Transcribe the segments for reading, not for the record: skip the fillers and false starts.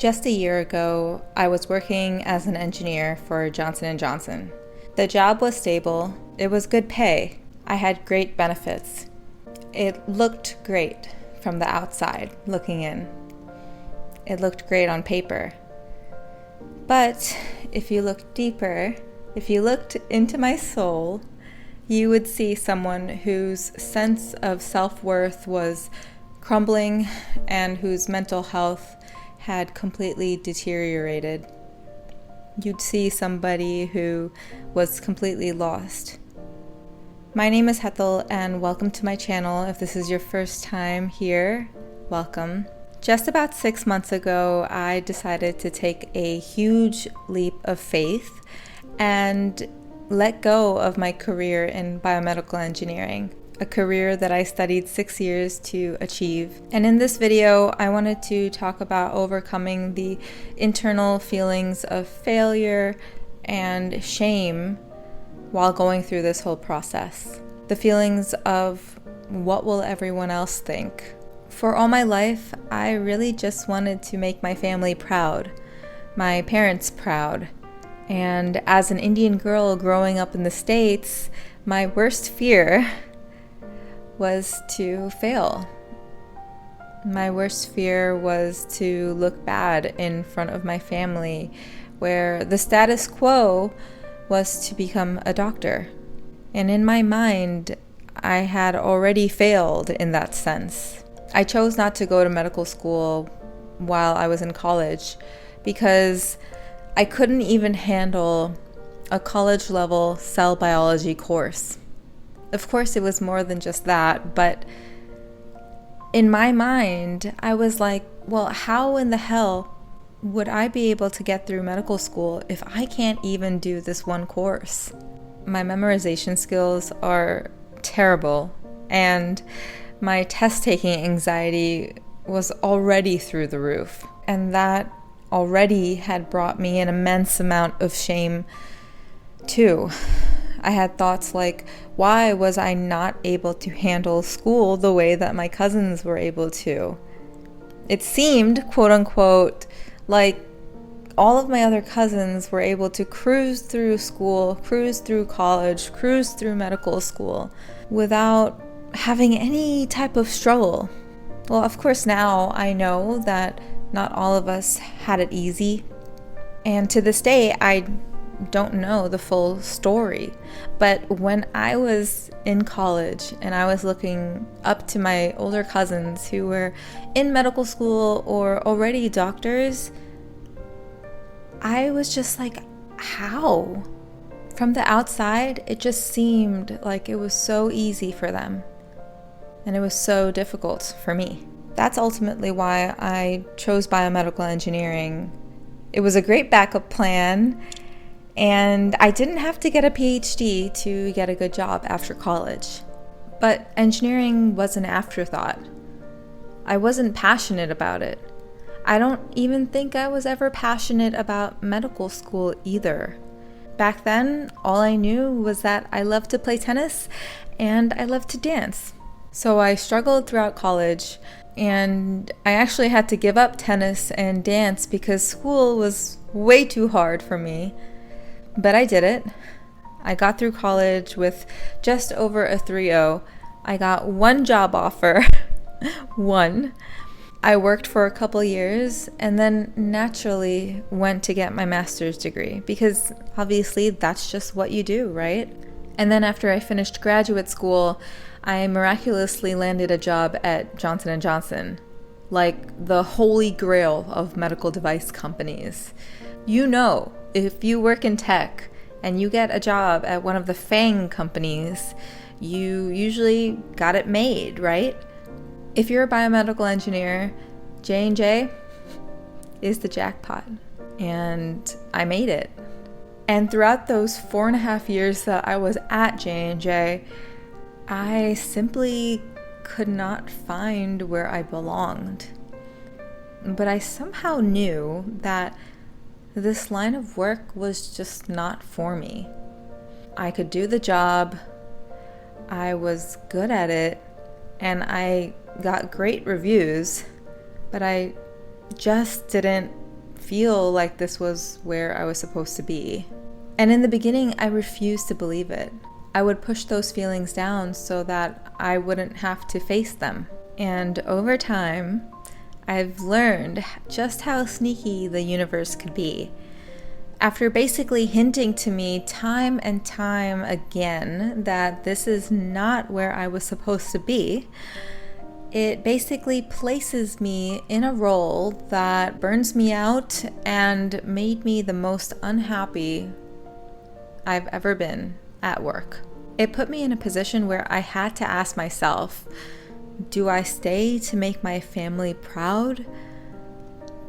Just a year ago, I was working as an engineer for Johnson & Johnson. The job was stable, it was good pay, I had great benefits. It looked great from the outside, looking in. It looked great on paper. But if you looked deeper, if you looked into my soul, you would see someone whose sense of self-worth was crumbling and whose mental health had completely deteriorated. You'd see somebody who was completely lost. My name is Hetal, and welcome to my channel. If this is your first time here, welcome. Just about 6 months ago, I decided to take a huge leap of faith and let go of my career in biomedical engineering, a career that I studied 6 years to achieve. And in this video, I wanted to talk about overcoming the internal feelings of failure and shame while going through this whole process. The feelings of what will everyone else think? For all my life, I really just wanted to make my family proud, my parents proud. And as an Indian girl growing up in the States, my worst fear was to fail. My worst fear was to look bad in front of my family, where the status quo was to become a doctor. And in my mind, I had already failed in that sense. I chose not to go to medical school while I was in college because I couldn't even handle a college-level cell biology course. Of course, it was more than just that, but in my mind, I was like, well, how in the hell would I be able to get through medical school if I can't even do this one course? My memorization skills are terrible, and my test-taking anxiety was already through the roof, and that already had brought me an immense amount of shame too. I had thoughts like, why was I not able to handle school the way that my cousins were able to? It seemed, quote unquote, like all of my other cousins were able to cruise through school, cruise through college, cruise through medical school without having any type of struggle. Well, of course, now I know that not all of us had it easy. And to this day, I don't know the full story, but when I was in college and I was looking up to my older cousins who were in medical school or already doctors, I was just like, how? From the outside, it just seemed like it was so easy for them, and it was so difficult for me. That's ultimately why I chose biomedical engineering. It was a great backup plan, and I didn't have to get a PhD to get a good job after college. But engineering was an afterthought. I wasn't passionate about it. I don't even think I was ever passionate about medical school either. Back then, all I knew was that I loved to play tennis and I loved to dance. So I struggled throughout college, and I actually had to give up tennis and dance because school was way too hard for me. But I did it. I got through college with just over a 3.0. I got one job offer. One. I worked for a couple years and then naturally went to get my master's degree because obviously that's just what you do, right? And then after I finished graduate school, I miraculously landed a job at Johnson & Johnson, like the holy grail of medical device companies. You know, if you work in tech and you get a job at one of the FANG companies, you usually got it made, right? If you're a biomedical engineer, J&J is the jackpot, and I made it. And throughout those 4.5 years that I was at J&J, I simply could not find where I belonged. But I somehow knew that this line of work was just not for me. I could do the job, I was good at it, and I got great reviews, but I just didn't feel like this was where I was supposed to be. And in the beginning, I refused to believe it. I would push those feelings down so that I wouldn't have to face them. And over time, I've learned just how sneaky the universe could be. After basically hinting to me time and time again that this is not where I was supposed to be, it basically places me in a role that burns me out and made me the most unhappy I've ever been at work. It put me in a position where I had to ask myself, do I stay to make my family proud?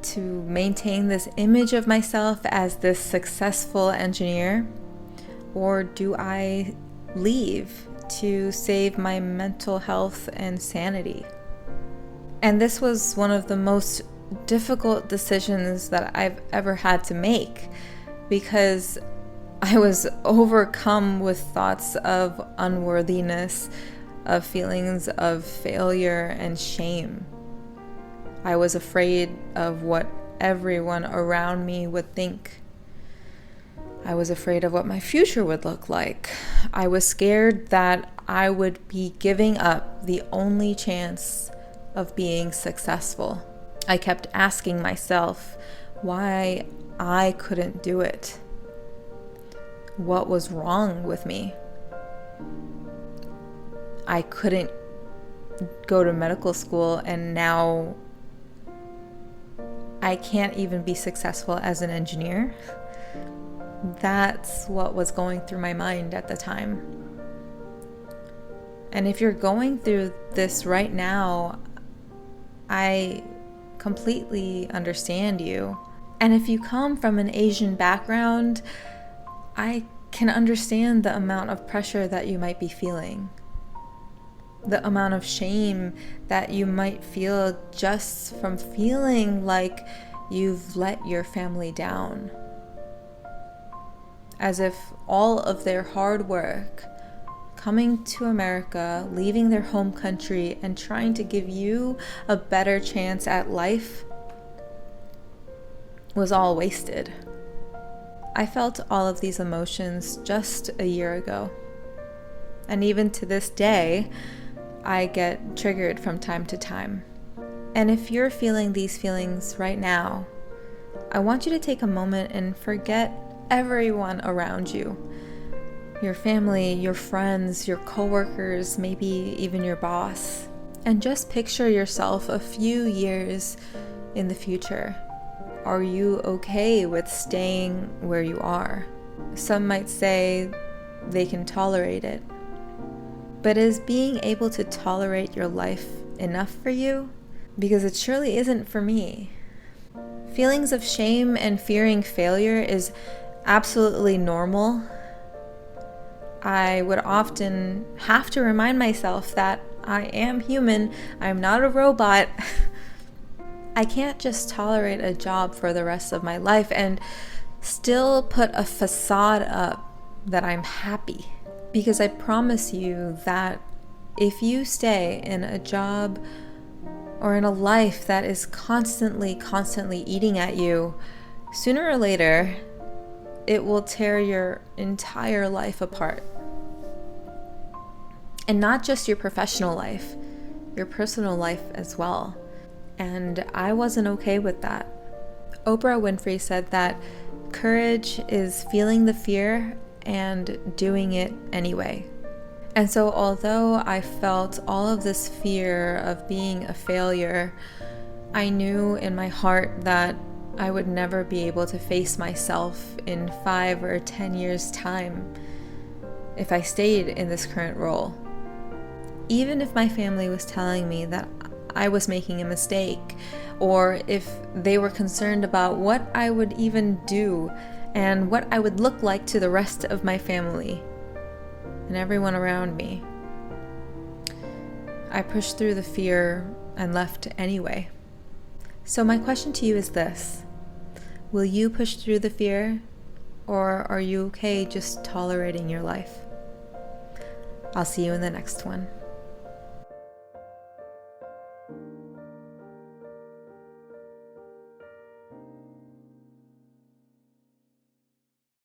To maintain this image of myself as this successful engineer? Or do I leave to save my mental health and sanity? And this was one of the most difficult decisions that I've ever had to make, because I was overcome with thoughts of unworthiness, of feelings of failure and shame. I was afraid of what everyone around me would think. I was afraid of what my future would look like. I was scared that I would be giving up the only chance of being successful. I kept asking myself why I couldn't do it. What was wrong with me? I couldn't go to medical school, and now I can't even be successful as an engineer. That's what was going through my mind at the time. And if you're going through this right now, I completely understand you. And if you come from an Asian background, I can understand the amount of pressure that you might be feeling. The amount of shame that you might feel just from feeling like you've let your family down. As if all of their hard work, coming to America, leaving their home country, and trying to give you a better chance at life was all wasted. I felt all of these emotions just a year ago. And even to this day, I get triggered from time to time. And if you're feeling these feelings right now, I want you to take a moment and forget everyone around you. Your family, your friends, your coworkers, maybe even your boss. And just picture yourself a few years in the future. Are you okay with staying where you are? Some might say they can tolerate it. But is being able to tolerate your life enough for you? Because it surely isn't for me. Feelings of shame and fearing failure is absolutely normal. I would often have to remind myself that I am human, I'm not a robot. I can't just tolerate a job for the rest of my life and still put a facade up that I'm happy. Because I promise you that if you stay in a job or in a life that is constantly eating at you, sooner or later, it will tear your entire life apart. And not just your professional life, your personal life as well. And I wasn't okay with that. Oprah Winfrey said that courage is feeling the fear and doing it anyway. And so although I felt all of this fear of being a failure, I knew in my heart that I would never be able to face myself in 5 or 10 years' time if I stayed in this current role. Even if my family was telling me that I was making a mistake, or if they were concerned about what I would even do and what I would look like to the rest of my family and everyone around me, I pushed through the fear and left anyway. So my question to you is this: will you push through the fear, or are you okay just tolerating your life? I'll see you in the next one.